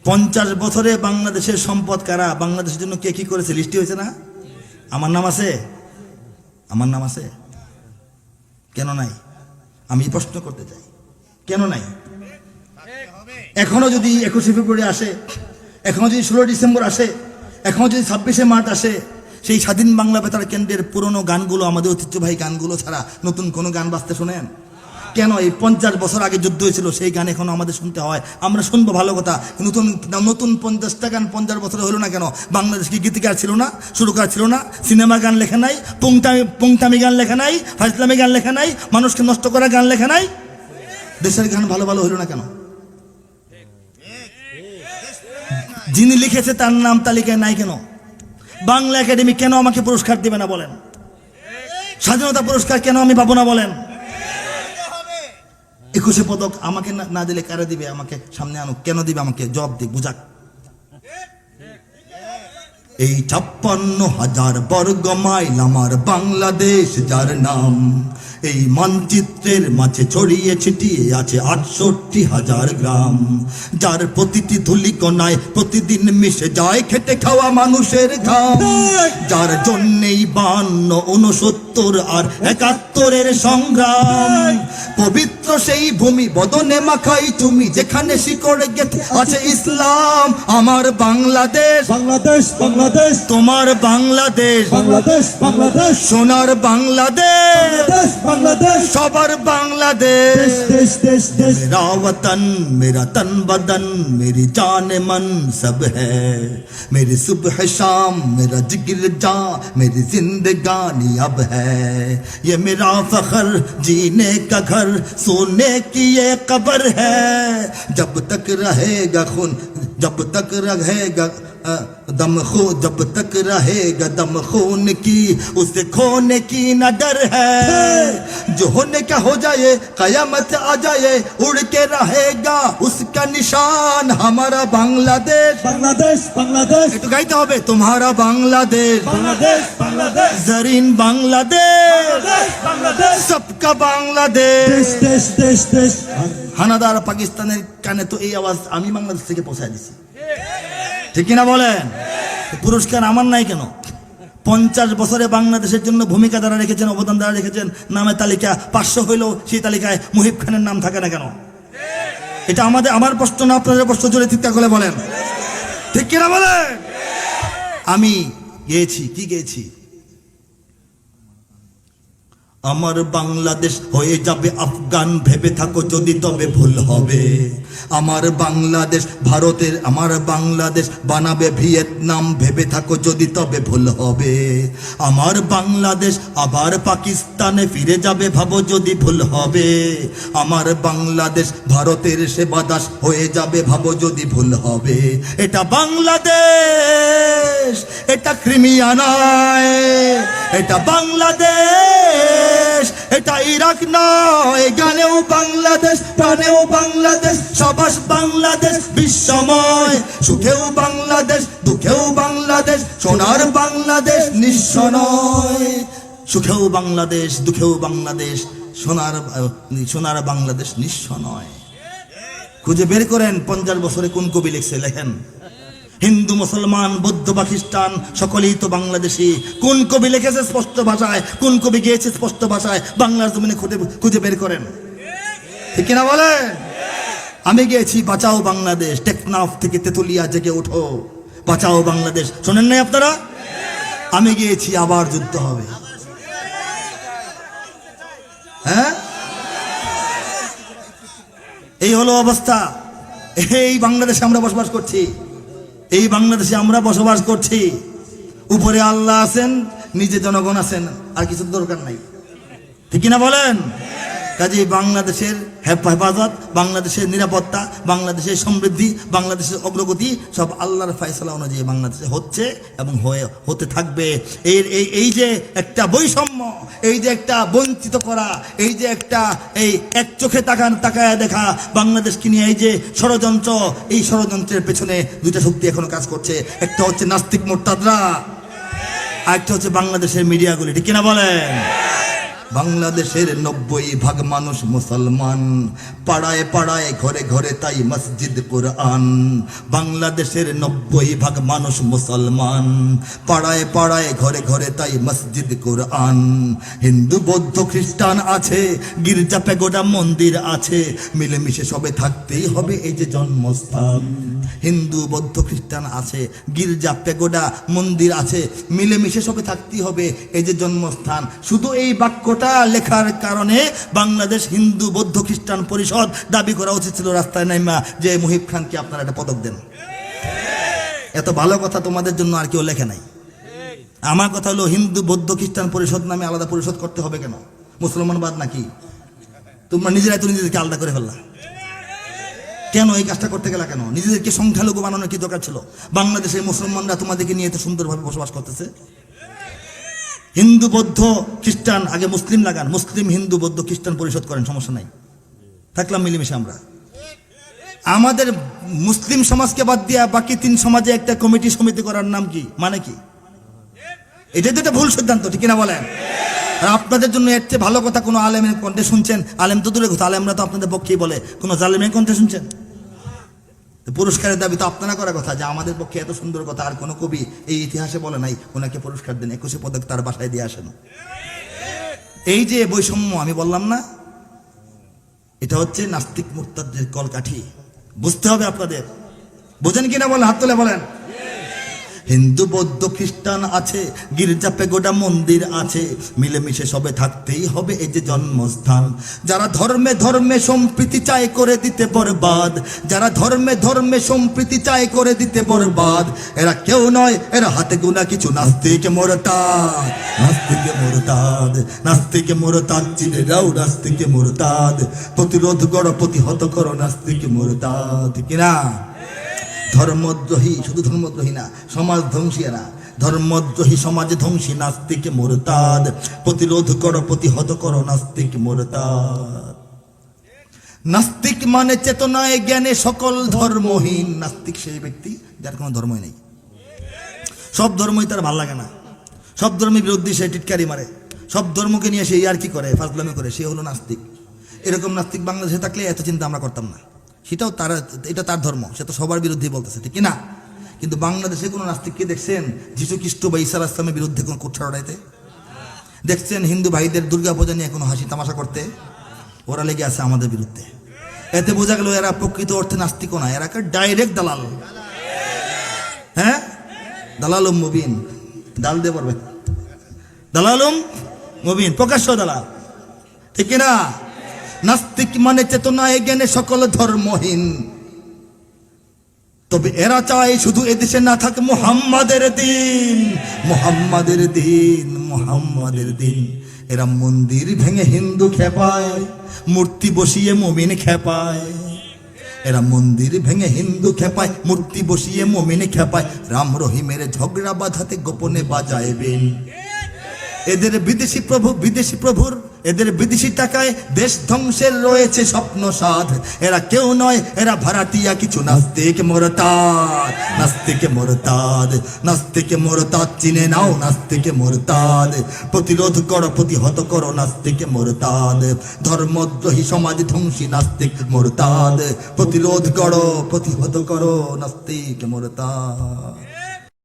50 বছরে বাংলাদেশের সম্পদ কারা, বাংলাদেশের জন্য কে কি করেছে লিস্টি হয়েছে না? আমার নাম আছে? আমার নাম আছে? কেন নাই? আমি প্রশ্ন করতে চাই, কেন নাই? এখনো যদি 21শে ফেব্রুয়ারি আসে, এখনো যদি 16 ডিসেম্বর আসে, এখনো যদি 26শে মার্চ আসে, সেই স্বাধীন বাংলা বেতার কেন্দ্রের পুরনো গানগুলো, আমাদের ঐতিহ্যবাহী গানগুলো ছাড়া নতুন কোনো গান বাজতে শোনেন? কেন? এই 50 বছর আগে যুদ্ধ হয়েছিল, সেই গান এখনো আমাদের শুনতে হয়। আমরা শুনবো, ভালো কথা। নতুন নতুন 50টা গান 50 বছরে হলো না কেন? বাংলাদেশ কি গীতিকার ছিল না? সুরকার ছিল না? সিনেমা গান লেখা নাই? পুংটামি গান লেখা নাই? ফাজলামি গান লেখা নাই? মানুষকে নষ্ট করা গান লেখা নাই? দেশের গান ভালো ভালো হলো না কেন? যিনি লিখেছে তার নাম তালিকায় নাই কেন? বাংলা একাডেমি কেন আমাকে পুরস্কার দিবে না বলেন? স্বাধীনতা পুরস্কার কেন আমি পাবো না বলেন? 21শে পদক আমাকে না দিলে কারা দিবে? আমাকে সামনে আনুক, কেন দিবে? আমাকে জবাব দিক, বুঝাক। এই 56,000 বর্গ মাইল আমার বাংলাদেশ যার নাম, এই মানচিত্রের মাঝে ছড়িয়ে ছিটিয়ে আছে 68,000 গ্রাম, যার প্রতিটি ধূলিকণায় প্রতিদিন মিশে যায় খেটে খাওয়া মানুষের ঘাম, যার জন্যেই 52, 69 আর 71-এর সংগ্রাম। পবিত্র সেই ভূমি বদনে মাখাই তুমি, যেখানে শিকড়ে গেঁথে আছে ইসলাম। আমার বাংলাদেশ, বাংলাদেশ বাংলাদেশ, তোমার বাংলাদেশ, বাংলাদেশ বাংলাদেশ, সোনার বাংলাদেশ, বাংলাদেশ সবার বাংলাদেশ। দেশ দেশ দেশ, मेरा वतन मेरा तन बदन मेरी जान मन सब है, मेरी सुबह शाम मेरा जिगर जा मेरी जिंदगानी अब है, ये मेरा फखर जीने का घर सोने की ये कब्र है, जब तक रहेगा खून जब तक रहेगा दम खो जब तक रहेगा दम खून की उसे खोने की न डर है, जो होने का हो जाए कयामत आ जाए उड़ के रहेगा उसका निशान। हमारा बांग्लादेश, বাংলাদেশ বাংলাদেশ, একটু গাইতে হবে। तुम्हारा बांग्लादेश, বাংলাদেশ বাংলাদেশ, जरीन बांग्लादेश, বাংলাদেশ सबका बांग्लादेश। দেশ দেশ দেশ। হানাদার পাকিস্তানের কানে তো এই আওয়াজ আমি বাংলাদেশ থেকে পৌঁছায় দিছি, ঠিক কিনা বলেন? পুরস্কার আমার নাই কেন? 50 বছরে বাংলাদেশের জন্য ভূমিকা দ্বারা রেখেছেন, অবদান দ্বারা রেখেছেন, নামের তালিকা 500 হইলেও সেই তালিকায় মুহিব খানের নাম থাকে না কেন? এটা আমার প্রশ্ন না, আপনাদের প্রশ্ন। জোরে চিৎকার করে বলেন, ঠিক কিনা বলেন? আমি গেয়েছি, কি গেয়েছি? আমার বাংলাদেশ হয়ে যাবে আফগান, ভেবে থাকো যদি তবে ভুল হবে। আমার বাংলাদেশ ভারতের, আমার বাংলাদেশ বানাবে ভিয়েতনাম, ভেবে থাকো যদি তবে ভুল হবে। আমার বাংলাদেশ আবার পাকিস্তানে ফিরে যাবে, ভাবো যদি ভুল হবে। আমার বাংলাদেশ ভারতের সেবাদাস হয়ে যাবে, ভাবো যদি ভুল হবে। এটা বাংলাদেশ, এটা ক্রিমিয়া নয়, এটা বাংলাদেশ, এটা ইরাক নয়। গানেও বাংলাদেশ, প্রাণেও বাংলাদেশ, সবাস বাংলাদেশ বিশ্বময়। সুখেও বাংলাদেশ, দুঃখেও বাংলাদেশ, সোনার বাংলাদেশ নিঃস্ব নয়। সুখেও বাংলাদেশ, দুঃখেও বাংলাদেশ, সোনার বাংলাদেশ নিঃস্ব নয়। খুঁজে বের করেন 50 বছরে কোন কবি লিখছে, লেখেন। হিন্দু, মুসলমান, বৌদ্ধ বা খ্রিস্টান সকলেই তো বাংলাদেশী। কোন কবি লিখেছে স্পষ্ট ভাষায়, কোন কবি গেয়েছে স্পষ্ট ভাষায়, বাংলার জমিনে খুঁজে বের করেন, ঠিক কিনা বলে? আমি গেয়েছি বাঁচাও বাংলাদেশ, টেকনাফ থেকে তেতুলিয়া জেগে ওঠো, বাঁচাও বাংলাদেশ। শোনেন নাই আপনারা? আমি গিয়েছি আবার যুদ্ধ হবে। হ্যাঁ, এই হলো অবস্থা। এই বাংলাদেশে আমরা বসবাস করছি, এই বাংলাদেশে আমরা বসবাস করছি। উপরে আল্লাহ আছেন, নিজে জনগণ আছেন, আর কিছু দরকার নাই, ঠিক কিনা বলেন? কাজে বাংলাদেশের হেফাজত, বাংলাদেশের নিরাপত্তা, বাংলাদেশের সমৃদ্ধি, বাংলাদেশের অগ্রগতি সব আল্লাহর ফয়সালা অনুযায়ী বাংলাদেশে হচ্ছে এবং হতে থাকবে। এই যে একটা বৈষম্য, এই যে একটা বঞ্চিত করা, এই যে একটা এই এক চোখে তাকায় দেখা বাংলাদেশকে নিয়ে এই যে ষড়যন্ত্র, এই ষড়যন্ত্রের পেছনে দুইটা শক্তি এখনো কাজ করছে। একটা হচ্ছে নাস্তিক মোরতাদরা, আর একটা হচ্ছে বাংলাদেশের মিডিয়াগুলি, ঠিক কিনা বলেন? বাংলাদেশের 90% মানুষ মুসলমান, পাড়ায় পাড়ায় ঘরে ঘরে তাই মসজিদ কোরআন। বাংলাদেশের 90% মানুষ মুসলমান, পাড়ায় পাড়ায় ঘরে ঘরে তাই মসজিদ কোরআন। হিন্দু বৌদ্ধ খ্রিস্টান আছে, গির্জা পেগোডা মন্দির আছে, মিলেমিশে সবে থাকতেই হবে এই যে জন্মস্থান। হিন্দু বৌদ্ধ খ্রিস্টান আছে, গির্জা পেগোডা মন্দির আছে, মিলেমিশে সবে থাকতেই হবে এই যে জন্মস্থান। শুধু এই বাক্যটা লেখার কারণে বাংলাদেশ হিন্দু বৌদ্ধ খ্রিস্টান পরিষদ দাবি করা উচিত ছিল রাস্তায় নাইমা যে মুহিব খানকে আপনারা একটা পদক দেন। এত ভালো কথা তোমাদের জন্য আর কেউ লেখে নাই। আমার কথা হলো হিন্দু বৌদ্ধ খ্রিস্টান পরিষদ নামে আলাদা পরিষদ করতে হবে কেন? মুসলমানবাদ নাকি? তোমরা নিজেরাই তো নিজেদেরকে আলাদা করে ফেললা কেন? এই কাজটা করতে গেলা কেন? নিজেদেরকে সংখ্যালঘু বানানোর কি দরকার ছিল? বাংলাদেশের মুসলমানরা তোমাদেরকে নিয়ে এত সুন্দরভাবে বসবাস করতেছে। হিন্দু বৌদ্ধ খ্রিস্টান আগে মুসলিম লাগান, মুসলিম হিন্দু বৌদ্ধ খ্রিস্টান পরিষদ করেন, সমস্যা নাই, থাকলাম মিলেমিশে আমরা। আমাদের মুসলিম সমাজকে বাদ দিয়া বাকি 3 সমাজে একটা কমিটি সমিতি করার নাম কি? মানে কি? এটাই তো একটা ভুল সিদ্ধান্ত, ঠিক না বলেন? আর আপনাদের জন্য এর চেয়ে ভালো কথা কোনো আলেমের কণ্ঠে শুনছেন? আলেম তো দূরে কথা, আলেমরা তো আপনাদের পক্ষেই বলে। কোনো জালেমের কণ্ঠে শুনছেন? পুরস্কারের দাবি তো আপনারা করার কথা, যে আমাদের পক্ষে এত সুন্দর কথা আর কোনো কবি এই ইতিহাসে বলে নাই, ওনাকে পুরস্কার দেন, 21 পদক তার বাসায় দিয়ে আসেন। এই যে বৈষম্য আমি বললাম না, এটা হচ্ছে নাস্তিক মুরতাদদের কলকাঠি। বুঝতে হবে আপনাদের। বোঝেন কিনা বলেন? হাত তুলে বলেন। হিন্দু বৌদ্ধ খ্রিস্টান আছে, গির্জা পেগোডা মন্দির আছে, মিলেমিশে সবে থাকতেই হবে এই যে জন্মস্থান। যারা ধর্মে ধর্মে সম্প্রীতি চায় করে দিতে বরবাদ, যারা ধর্মে ধর্মে সম্প্রীতি চায় করে দিতে বরবাদ, এরা কেউ নয়, এরা হাতে গোনা কিছু নাস্তিক মুরতাদ। নাস্তিক মুরতাদ, নাস্তিক মুরতাদ, চিনেরাও নাস্তিক মুরতাদ। প্রতিরোধ করো, প্রতিহত করো নাস্তিক মুরতাদ। কিনা? ধর্মদ্রোহী, শুধু ধর্মদ্রোহী না, সমাজ ধ্বংসী এরা। ধর্মদ্রোহী, সমাজ ধ্বংসী নাস্তিক মুরতাদ। প্রতিরোধ করো, প্রতিহত করো নাস্তিক মুরতাদ। নাস্তিক মানে চেতনায় জ্ঞানে সকল ধর্মহীন। নাস্তিক সেই ব্যক্তি যার কোনো ধর্মই নেই, সব ধর্মই তার ভাল লাগে না, সব ধর্মের বিরুদ্ধে সে টিটকারি মারে, সব ধর্মকে নিয়ে সে আর কি করে, ফাজলামি করে, সে হলো নাস্তিক। এরকম নাস্তিক বাংলাদেশে থাকলে এত চিন্তা আমরা করতাম না। সেটাও তার, এটা তার ধর্ম, সে তো সবার বিরুদ্ধেই বলতেছে, ঠিক না? কিন্তু বাংলাদেশে কোনো নাস্তিককে দেখছেন যীশু খ্রিস্ট বা ঈসা আলাইহিস সালামের বিরুদ্ধে কোনো কুৎসা উড়াইতে? দেখছেন হিন্দু ভাইদের দুর্গা পূজা নিয়ে কোনো হাসি তামাশা করতে? ওরা লেগে আছে আমাদের বিরুদ্ধে। এতে বোঝা গেল এরা প্রকৃত অর্থে নাস্তিকও না, এরা ডাইরেক্ট দালাল। হ্যাঁ, দালালুম মুবিন, ডাল দিয়ে পড়বে, দালালুম মুবিন, প্রকাশ্য দালাল, ঠিক না? নাস্তিক মানে চেতনায় জ্ঞানে সকল ধর্মহীন। তবে এরা চায় শুধু এদেশে না থাকে মুহাম্মাদের দিন, মুহাম্মাদের দিন, মুহাম্মাদের দিন। এরা মন্দির ভেঙে হিন্দু খেপায়, মূর্তি বসিয়ে মুমিন খেপায়। এরা মন্দির ভেঙে হিন্দু খেপায়, মূর্তি বসিয়ে মুমিন খেপায়। রাম রহিমের ঝগড়া বাঁধাতে গোপনে বাজায় বেন। এদের বিদেশি প্রভুর এদের বিদেশি টাকায় দেশ ধ্বংসের রয়েছে স্বপ্ন সাধ। এরা কেউ নয়, এরা ভাড়াটিয়া কিছু নাস্তিক মুরতাদ। নাস্তিক মুরতাদ, নাস্তিক মুরতাদ, চিনে নাও নাস্তিক মুরতাদ। প্রতিরোধ করো, প্রতিহত করো নাস্তিক মুরতাদ। ধর্মদ্রোহী, সমাজ ধ্বংসী নাস্তিক মুরতাদ। প্রতিরোধ করো, প্রতিহত করো নাস্তিক মুরতাদ।